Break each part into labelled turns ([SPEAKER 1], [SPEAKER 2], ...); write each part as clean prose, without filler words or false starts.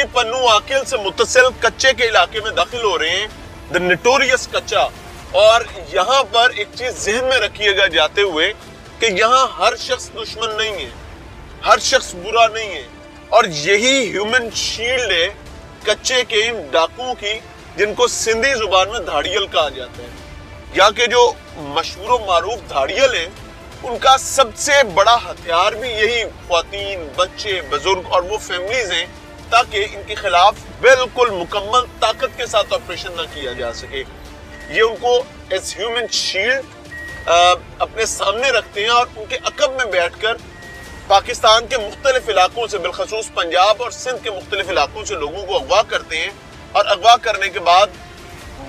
[SPEAKER 1] अली पन्नू आकिल से मुत्तसिल कच्चे के इलाके में दाखिल हो रहे हैं, द नोटोरियस कच्चा। और यहाँ पर एक चीज जहन में रखिएगा जाते हुए कि यहाँ हर शख्स दुश्मन नहीं है, हर शख्स बुरा नहीं है, और यही ह्यूमन शील्ड है कच्चे के इन डाकुओं की, जिनको सिंधी जुबान में धाड़ियल कहा जाता है। यहाँ के जो मशहूर मारूफ धाड़ियल हैं, उनका सबसे बड़ा हथियार भी यही ख्वातीन, बच्चे, बुजुर्ग और वो फैमिलीज हैं, ताकि इनके खिलाफ बिल्कुल मुकम्मल ताकत के साथ ऑपरेशन ना किया जा सके। ये उनको एज ह्यूमन शील्ड अपने सामने रखते हैं और उनके अकब में बैठकर पाकिस्तान के मुख्तलिफ इलाकों से, बिलखसूस पंजाब और सिंध के मुख्तलिफ इलाकों से लोगों को अगवा करते हैं, और अगवा करने के बाद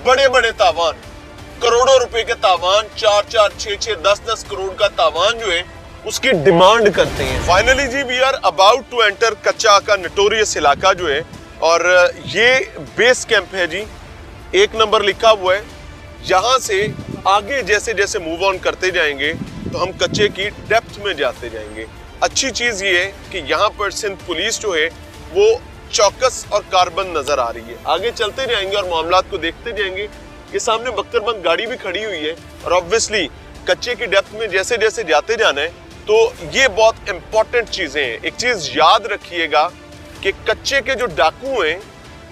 [SPEAKER 1] बड़े बड़े तावान, करोड़ों रुपए के तावान, 4-4, 6-6, 10-10 करोड़ का तावान जो है उसकी डिमांड करते हैं। फाइनली जी we are about to enter कच्चा का नोटोरियस इलाका जो है, और ये बेस कैंप है जी, 1 नंबर लिखा हुआ है। यहाँ से आगे जैसे जैसे मूव ऑन करते जाएंगे तो हम कच्चे की डेप्थ में जाते जाएंगे। अच्छी चीज ये है कि यहाँ पर सिंध पुलिस जो है वो चौकस और कार्बन नजर आ रही है। आगे चलते जाएंगे और मामलात को देखते जाएंगे। ये सामने बख्तरबंद गाड़ी भी खड़ी हुई है, और ऑब्वियसली कच्चे की डेप्थ में जैसे जैसे जाते जाना है तो ये बहुत इंपॉर्टेंट चीजें हैं। एक चीज याद रखिएगा कि कच्चे के जो डाकू हैं,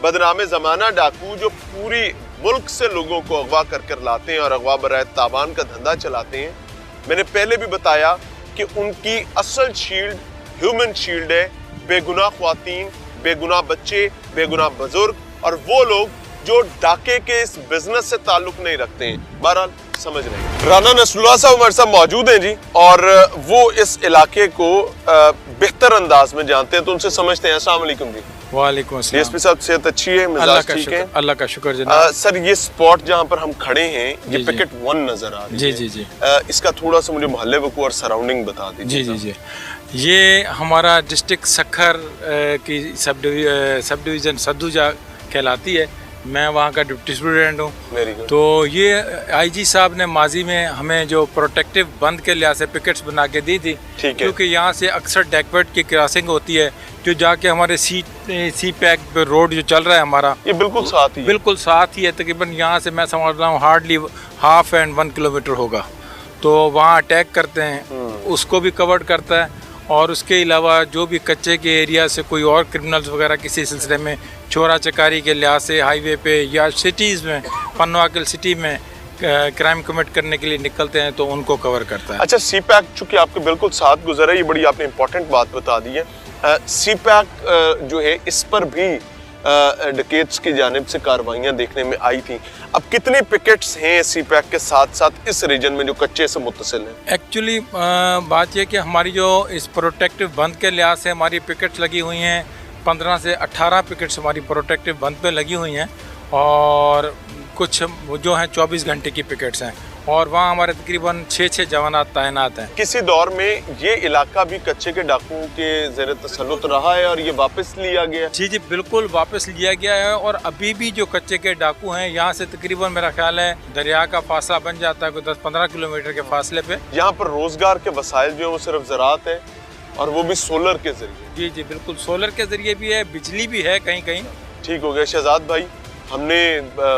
[SPEAKER 1] बदनामे जमाना डाकू, जो पूरी मुल्क से लोगों को अगवा कर कर लाते हैं और अगवा बराए तावान का धंधा चलाते हैं, मैंने पहले भी बताया कि उनकी असल शील्ड ह्यूमन शील्ड है। बेगुनाह ख्वातीन, बेगुनाह बच्चे, बेगुनाह बुजुर्ग, और वो लोग जो डाके के इस बिजनेस से ताल्लुक नहीं रखते हैं। बहरहाल समझ रहे हैं। राना नसरुल्लाह साहब हमारे साथ मौजूद हैं जी, और वो इस इलाके को बेहतर अंदाज में जानते हैं, तो उनसे समझते हैं। अस्सलाम वालेकुम जी।
[SPEAKER 2] वालेकुम अस्सलाम।
[SPEAKER 1] डीएसपी साहब सेहत अच्छी है, मिजाज ठीक है?
[SPEAKER 2] अल्लाह का शुक्र जनाब।
[SPEAKER 1] सर ये स्पॉट जहाँ पर हम खड़े हैं, ये पिकेट 1 नजर आ रही है।
[SPEAKER 2] जी जी।
[SPEAKER 1] इसका थोड़ा सा मुझे मोहल्ले वकू और सराउंडिंग बता दीजिए।
[SPEAKER 2] जी जी जी। ये हमारा डिस्ट्रिक्ट सखर की सब डिवीज़न सद्दूजा कहलाती है। मैं वहाँ का डिप्टी सुपरिटेंडेंट हूँ। तो ये आईजी साहब ने माजी में हमें जो प्रोटेक्टिव बंद के लिहाज से पिकेट्स बना के दी थी, क्योंकि यहाँ से अक्सर डेकवेट की क्रॉसिंग होती है, जो जाके हमारे सी पैक रोड जो चल रहा है हमारा, ये बिल्कुल साथ ही है। तकरीबन यहाँ से मैं समझ रहा हूँ हार्डली 1/2 and 1 किलोमीटर होगा। तो वहाँ अटैक करते हैं, उसको भी कवर करता है। और उसके अलावा जो भी कच्चे के एरिया से कोई और क्रिमिनल्स वगैरह किसी सिलसिले में चोरा चकारी के लिहाज से हाईवे पे या सिटीज़ में, पन्नू आकिल सिटी में क्राइम कमिट करने के लिए निकलते हैं, तो उनको कवर करता है।
[SPEAKER 1] अच्छा, सी पैक चूँकि आपके बिल्कुल साथ गुजरा है, ये बड़ी आपने इंपॉर्टेंट बात बता दी है। सी पैक जो है इस पर भी डकैत्स की जानिब से कार्रवाइयाँ देखने में आई थी। अब कितने पिकेट्स हैं सी पैक के साथ साथ इस रीजन में जो कच्चे से मुत्तसिल हैं?
[SPEAKER 2] एक्चुअली बात यह कि हमारी जो इस प्रोटेक्टिव बंद के लिहाज से हमारी पिकेट्स लगी हुई हैं, 15 से 18 पिकेट्स हमारी प्रोटेक्टिव बंद पे लगी हुई हैं, और कुछ जो हैं 24 घंटे की पिकेट्स हैं, और वहाँ हमारे तकरीबन 6 जवानात तैनात हैं।
[SPEAKER 1] किसी दौर में ये इलाका भी कच्चे के डाकुओं के ज़ेर तसल्लुत रहा है और ये वापस लिया गया?
[SPEAKER 2] जी जी बिल्कुल वापस लिया गया है, और अभी भी जो कच्चे के डाकू हैं, यहाँ से तकरीबन मेरा ख्याल है दरिया का फासला बन जाता है कोई 10-15 किलोमीटर के फासले पे।
[SPEAKER 1] यहाँ पर रोजगार के वसाइल जो है वो सिर्फ ज़राअत है, और वो भी सोलर के जरिए?
[SPEAKER 2] जी जी बिल्कुल, सोलर के जरिए भी है, बिजली भी है कहीं कहीं।
[SPEAKER 1] ठीक हो गया शहजाद भाई, हमने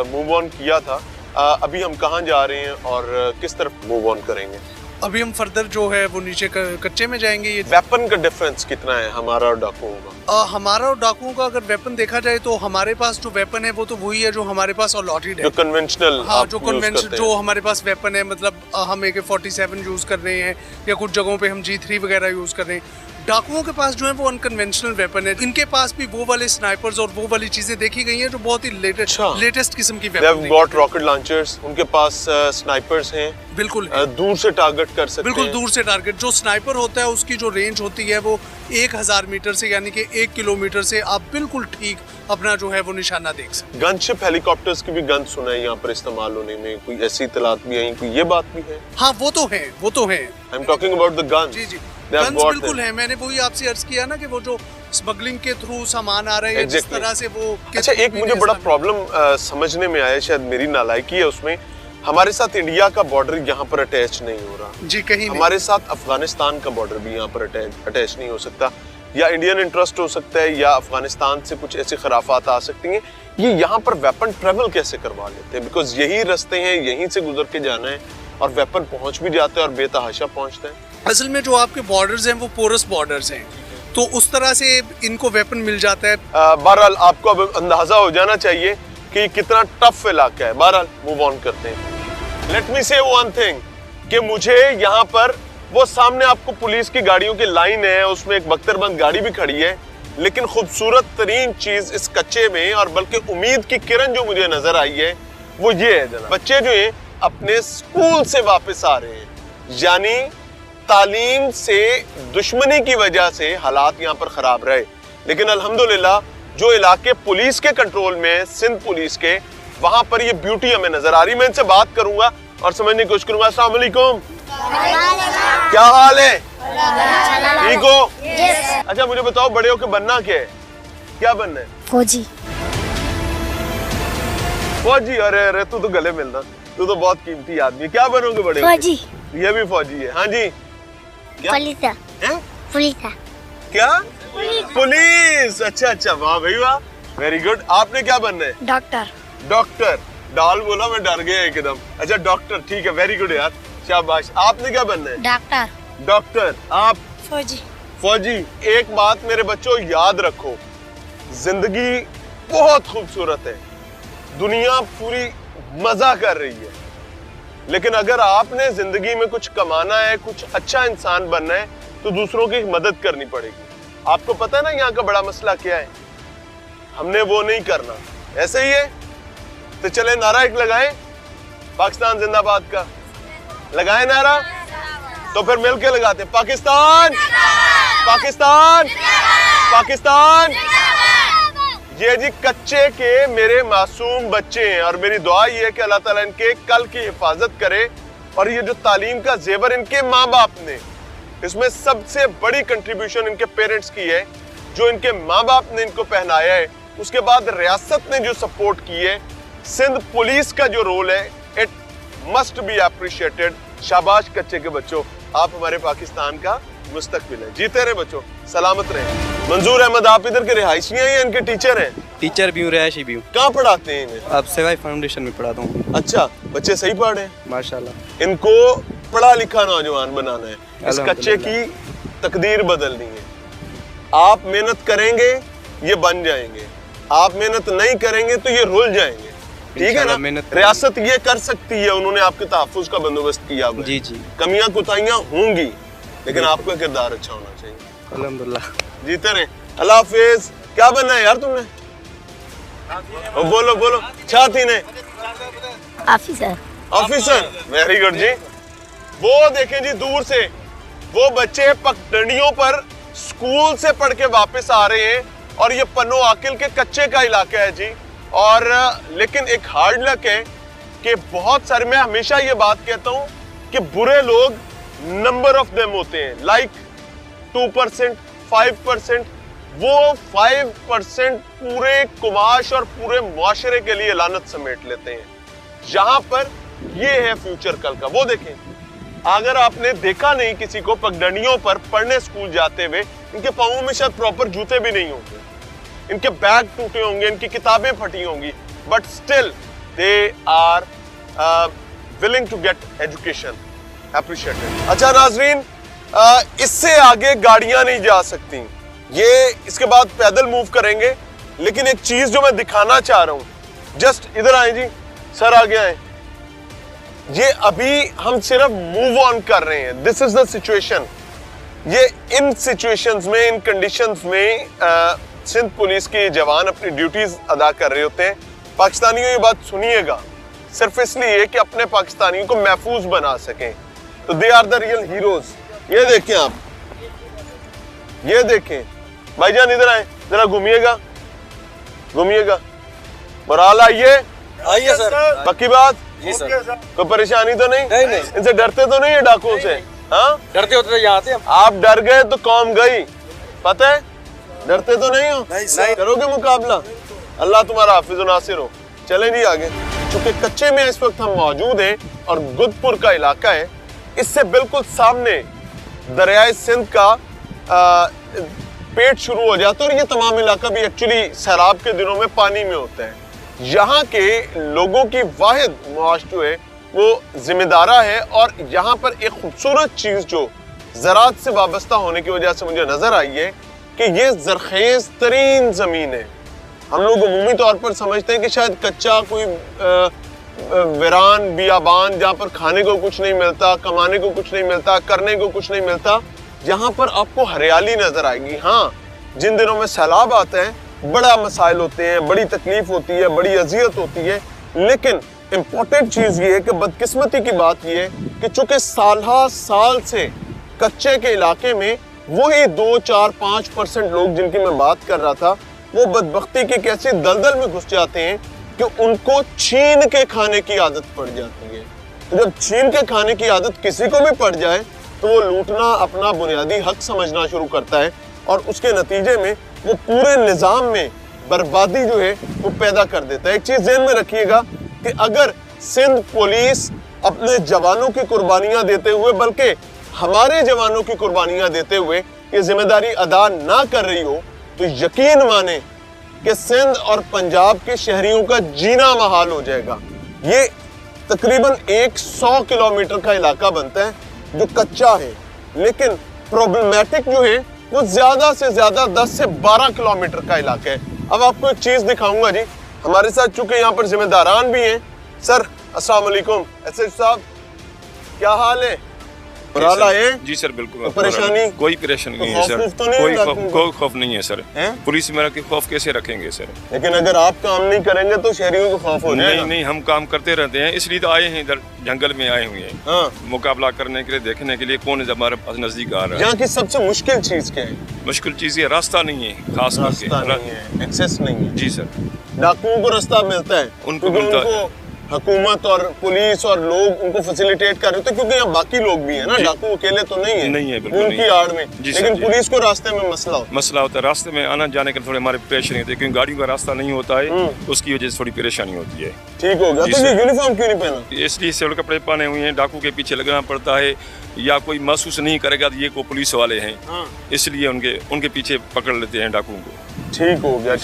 [SPEAKER 1] मूव ऑन किया था। अभी हम कहाँ जा रहे हैं और किस तरफ मूव ऑन करेंगे?
[SPEAKER 3] अभी हम फर्दर जो है वो नीचे कच्चे में जाएंगे। ये
[SPEAKER 1] वेपन का डिफरेंस कितना है हमारा और डाकुओं का?
[SPEAKER 3] हमारा और डाकुओं का अगर वेपन देखा जाए तो हमारे पास जो वेपन है वो तो वही है जो हमारे पास अलॉटेड है,
[SPEAKER 1] जो कन्वेंशनल।
[SPEAKER 3] हाँ, जो कन्वेंशनल जो हमारे पास वेपन है, मतलब हम AK-47 यूज कर रहे हैं, या कुछ जगहों पे हम G3 वगैरह यूज कर रहे हैं। डाकुओं के पास जो है वो अनकन्वेंशनल वेपन है। इनके पास भी वो वाले स्नाइपर्स और वो वाली चीजें देखी गई हैं जो बहुत ही लेटेस्ट किस्म की वेपन है।
[SPEAKER 1] रॉकेट लॉन्चर्स, उनके पास स्नाइपर्स हैं,
[SPEAKER 3] बिल्कुल
[SPEAKER 1] दूर से टारगेट कर सकते हैं।
[SPEAKER 3] बिल्कुल दूर से टारगेट। जो स्नाइपर होता है उसकी जो रेंज होती है वो 1000 मीटर से, यानी कि 1 किलोमीटर से आप बिल्कुल ठीक अपना जो है वो निशाना देख सकते हैं।
[SPEAKER 1] गनशिप हेलीकॉप्टर्स की भी गन सुना है यहाँ पर इस्तेमाल होने में, कोई ऐसी इतलात भी आई, कोई ये बात भी है?
[SPEAKER 3] हाँ वो तो है।
[SPEAKER 1] I am talking about the gun.
[SPEAKER 3] जी जी, गन्स बिल्कुल है। मैंने वही आपसे अर्ज किया ना कि वो जो स्मगलिंग के थ्रू सामान आ रहे हैं, जिस तरह से वो।
[SPEAKER 1] अच्छा, एक मुझे बड़ा प्रॉब्लम समझने में आया, शायद मेरी नालायकी है उसमें, हमारे साथ इंडिया का बॉर्डर यहाँ पर अटैच नहीं हो रहा।
[SPEAKER 3] जी कहीं
[SPEAKER 1] हमारे साथ अफगानिस्तान का बॉर्डर भी यहाँ पर अटैच नहीं हो सकता। या इंडियन इंटरेस्ट हो सकता है या अफगानिस्तान से कुछ ऐसी खराफात आ सकती हैं, ये यहाँ पर वेपन ट्रेवल कैसे करवा लेते हैं? बिकॉज यही रास्ते हैं, यहीं से गुजर के जाना है और वेपन पहुँच भी जाते हैं और बेतहाशा पहुँचते हैं।
[SPEAKER 3] असल में जो आपके बॉर्डर्स हैं वो पोरस बॉर्डर्स हैं, तो उस तरह से इनको वेपन मिल जाता है।
[SPEAKER 1] बहरहाल आपको अब अंदाजा हो जाना चाहिए कि कितना टफ इलाका है। बहरहाल मूव ऑन करते हैं। लेट मी से वन थिंग कि मुझे यहाँ पर वो सामने आपको पुलिस की गाड़ियों की लाइन है, उसमें एक बख्तरबंद गाड़ी भी खड़ी है, लेकिन खूबसूरत तरीन चीज इस कच्चे में और बल्कि उम्मीद की किरण जो मुझे नजर आई है वो ये है जनाब, बच्चे जो हैं अपने स्कूल से वापस आ रहे हैं, यानी तालीम से दुश्मनी की वजह से हालात यहाँ पर खराब रहे, लेकिन अल्हम्दुलिल्लाह जो इलाके पुलिस के कंट्रोल में, सिंध पुलिस के, वहां पर ये ब्यूटी हमें नजर आ रही। मैं इनसे बात करूंगा और समझने की कोशिश करूंगा। अस्सलाम वालेकुम, क्या हाल है? ठीक हो? अच्छा मुझे बताओ, बड़े होके बनना क्या है? क्या बनना है?
[SPEAKER 4] फौजी।
[SPEAKER 1] फौजी? अरे अरे तू तो गले मिलना, तू तो बहुत कीमती आदमी। क्या बनोगे बड़े होके?
[SPEAKER 4] फौजी।
[SPEAKER 1] ये भी फौजी है। हाँ जी।
[SPEAKER 4] पुलिस। पुलिस।
[SPEAKER 1] क्या? पुलिस। अच्छा अच्छा, वाह भाई वाह, वेरी गुड। आपने क्या बनना है?
[SPEAKER 4] डॉक्टर।
[SPEAKER 1] डॉक्टर? डाल बोला, मैं डर गया एकदम। अच्छा डॉक्टर, ठीक है, वेरी गुड यार, शाबाश। आपने क्या बनना है?
[SPEAKER 4] डॉक्टर।
[SPEAKER 1] डॉक्टर। आप?
[SPEAKER 4] फौजी।
[SPEAKER 1] फौजी। एक बात मेरे बच्चों याद रखो, जिंदगी बहुत खूबसूरत है, दुनिया पूरी मजा कर रही है, लेकिन अगर आपने जिंदगी में कुछ कमाना है, कुछ अच्छा इंसान बनना है, तो दूसरों की मदद करनी पड़ेगी। आपको पता है ना यहाँ का बड़ा मसला क्या है? हमने वो नहीं करना। ऐसे ही है तो चले नारा एक लगाएं, पाकिस्तान जिंदाबाद का लगाएं नारा, तो फिर मिलके लगाते हैं, पाकिस्तान पाकिस्तान पाकिस्तान। ये जी कच्चे के मेरे मासूम बच्चे हैं और मेरी दुआ ये है कि अल्लाह ताला इनके कल की हिफाजत करे। और ये जो तालीम का जेवर इनके माँ बाप ने, इसमें सबसे बड़ी कंट्रीब्यूशन इनके पेरेंट्स की है, जो इनके माँ बाप ने इनको पहनाया है। उसके बाद रियासत ने जो सपोर्ट की है, सिंध पुलिस का जो रोल है, इट मस्ट बी अप्रिशिएटेड। शाबाश कच्चे के बच्चों, आप हमारे पाकिस्तान का मुस्तकबिल है। जीते रहे बच्चों, सलामत रहे। मंजूर अहमद, आप इधर के रिहायशी हैं या इनके टीचर हैं?
[SPEAKER 5] टीचर भी हूँ, रिहायशी भी हूँ।
[SPEAKER 1] कहाँ पढ़ाते हैं इन्हें?
[SPEAKER 5] आप सेवाई फाउंडेशन में पढ़ाता हूँ।
[SPEAKER 1] अच्छा, बच्चे सही पढ़ रहे हैं
[SPEAKER 5] माशाल्लाह।
[SPEAKER 1] इनको पढ़ा लिखा नौजवान बनाना है, इस कच्चे की तकदीर बदलनी है। आप मेहनत करेंगे ये बन जाएंगे, आप मेहनत नहीं करेंगे तो ये रुल जाएंगे, ठीक है ना? रियासत ये कर सकती है, उन्होंने आपके तहफ्फुज़ का बंदोबस्त किया हुआ है।
[SPEAKER 5] जी जी।
[SPEAKER 1] कमियां कुताहियां होंगी, लेकिन आपका किरदार अच्छा होना चाहिए।
[SPEAKER 5] अल्हम्दुलिल्लाह।
[SPEAKER 1] जीते रहे। अल्लाह हाफिज। क्या बनना है यार तुमने? बोलो बोलो। छाती ने?
[SPEAKER 4] ऑफिसर।
[SPEAKER 1] ऑफिसर, वेरी गुड जी। वो देखें जी दूर से वो बच्चे पगडंडियों पर स्कूल से पढ़ के वापस आ रहे हैं और ये पन्नो आकिल के कच्चे का इलाका है जी। और लेकिन एक हार्ड लक है कि बहुत सारे, मैं हमेशा ये बात कहता हूं कि बुरे लोग नंबर ऑफ देम होते हैं, लाइक 2%, 5%। वो 5% पूरे कुमाश और पूरे मुआशरे के लिए लानत समेट लेते हैं। यहां पर ये है फ्यूचर कल का। वो देखें, अगर आपने देखा नहीं किसी को पगडंडियों पर पढ़ने स्कूल जाते हुए, इनके पाँवों में शायद प्रॉपर जूते भी नहीं होंगे, इनके बैग टूटे होंगे, इनकी किताबें फटी होंगी, but still they are willing to get education, appreciated. अच्छा नाजरीन, इससे आगे गाड़ियां नहीं जा सकती, ये इसके बाद पैदल मूव करेंगे। लेकिन एक चीज जो मैं दिखाना चाह रहा हूं, जस्ट इधर आए जी, सर आगे आए। ये अभी हम सिर्फ मूव ऑन कर रहे हैं, दिस इज द सिचुएशन। ये इन सिचुएशंस में, इन कंडीशंस में सिंध पुलिस के जवान अपनी ड्यूटीज अदा कर रहे होते हैं। पाकिस्तानियों ये बात सुनिएगा, सिर्फ इसलिए कि अपने पाकिस्तानियों को महफूज बना सकें, तो they are the real heroes. ये देखें आप, ये देखें भाईजान, इधर आए जरा, घूमिएगा घूमिएगा। मोराल आइए
[SPEAKER 5] सर।
[SPEAKER 1] पक्की बात?
[SPEAKER 5] जी सर।
[SPEAKER 1] कोई परेशानी तो नहीं?
[SPEAKER 5] नहीं।
[SPEAKER 1] इनसे डरते तो नहीं है डाकुओं से? हाँ,
[SPEAKER 5] डरते होते तो यहाँ आते हम।
[SPEAKER 1] आप डर गए तो कौम गई, पता है? डरते तो नहीं हो?
[SPEAKER 5] नहीं।
[SPEAKER 1] करोगे मुकाबला? अल्लाह तुम्हारा हाफिज और नासिर हो। चलें जी आगे। चूंकि कच्चे में इस वक्त हम मौजूद हैं और गुदपुर का इलाका है, इससे बिल्कुल सामने दरियाए सिंध का पेट शुरू हो जाता है और ये तमाम इलाका भी एक्चुअली सैलाब के दिनों में पानी में होता है। यहाँ के लोगों की वाहिद मुआश जो है वो जिम्मेदारा है और यहाँ पर एक खूबसूरत चीज़ जो ज़राअत से वाबस्ता होने की वजह से मुझे नज़र आई है कि ये ज़रखेज़ तरीन ज़मीन है। हम लोग अमूमी तौर पर समझते हैं कि शायद कच्चा कोई वीरान बियाबान जहाँ पर खाने को कुछ नहीं मिलता, कमाने को कुछ नहीं मिलता, करने को कुछ नहीं मिलता, यहाँ पर आपको हरियाली नज़र आएगी। हाँ, जिन दिनों में सैलाब आता है बड़ा मसाइल होते हैं, बड़ी तकलीफ होती है, बड़ी अजियत होती है, लेकिन इम्पोर्टेंट चीज़ ये है कि बदकिस्मती की बात ये है कि चूँकि साल से कच्चे के इलाके में वही 2-4-5% लोग जिनकी मैं बात कर रहा था वो बदबख्ती के कैसे दलदल में घुस जाते हैं कि उनको छीन के खाने की आदत पड़ जाती है। तो जब छीन के खाने की आदत किसी को भी पड़ जाए तो वो लूटना अपना बुनियादी हक समझना शुरू करता है और उसके नतीजे में वो पूरे निज़ाम में बर्बादी जो है वो पैदा कर देता है। एक चीज़ ज़हन में रखिएगा कि अगर सिंध पुलिस अपने जवानों की कुर्बानियाँ देते हुए बल्कि हमारे जवानों की कुर्बानियाँ देते हुए ये जिम्मेदारी अदा ना कर रही हो तो यकीन माने कि सिंध और पंजाब के शहरियों का जीना महाल हो जाएगा। ये तकरीबन 100 किलोमीटर का इलाका बनता है जो कच्चा है, लेकिन प्रॉब्लमेटिक जो है वो ज़्यादा से ज़्यादा 10 से 12 किलोमीटर का इलाका है। अब आपको एक चीज़ दिखाऊंगा जी, हमारे साथ चूँकि यहाँ पर जिम्मेदारान भी हैं। सर अस्सलाम वालेकुम, एसएच साहब क्या हाल है?
[SPEAKER 6] जी सर बिल्कुल
[SPEAKER 1] परेशानी
[SPEAKER 6] कोई परेशानी नहीं है सर, कोई खौफ नहीं है सर। पुलिस मेरा के खौफ कैसे रखेंगे सर?
[SPEAKER 1] लेकिन अगर आप काम नहीं करेंगे तो शहरियों को खौफ हो जाएगा।
[SPEAKER 6] नहीं, हम काम करते रहते हैं, इसलिए तो आए हैं इधर जंगल में आए हुए हैं।
[SPEAKER 1] हाँ।
[SPEAKER 6] मुकाबला करने के लिए, देखने के लिए कौन हमारे पास नजदीक आ रहा है।
[SPEAKER 1] यहाँ की सबसे मुश्किल चीज क्या है?
[SPEAKER 6] मुश्किल चीज ये रास्ता नहीं है, खास करके
[SPEAKER 1] एक्सेस नहीं है।
[SPEAKER 6] जी सर,
[SPEAKER 1] डाकुओं को रास्ता मिलता है,
[SPEAKER 6] उनको मिलता है।
[SPEAKER 1] हुकूमत और पुलिस और लोग उनको फैसिलिटेट कर रहे होते हैं क्योंकि यहाँ बाकी लोग भी है ना, डाकू अकेले तो नहीं है उनकी आड़ में, लेकिन पुलिस को रास्ते में मसला होता है।
[SPEAKER 6] रास्ते में आना जाने के थोड़े हमारे परेशानी होती है क्योंकि गाड़ियों का रास्ता नहीं होता है, उसकी वजह से थोड़ी परेशानी होती है।
[SPEAKER 1] ठीक हो गया। तो ये यूनिफॉर्म क्यों नहीं पहना?
[SPEAKER 6] इसलिए सिविल कपड़े पहने हुए हैं, डाकू के पीछे लगना पड़ता है या कोई महसूस नहीं करेगा ये को पुलिस वाले हैं, इसलिए उनके पीछे पकड़ लेते हैं डाकुओं को।
[SPEAKER 1] ठीक हो गया।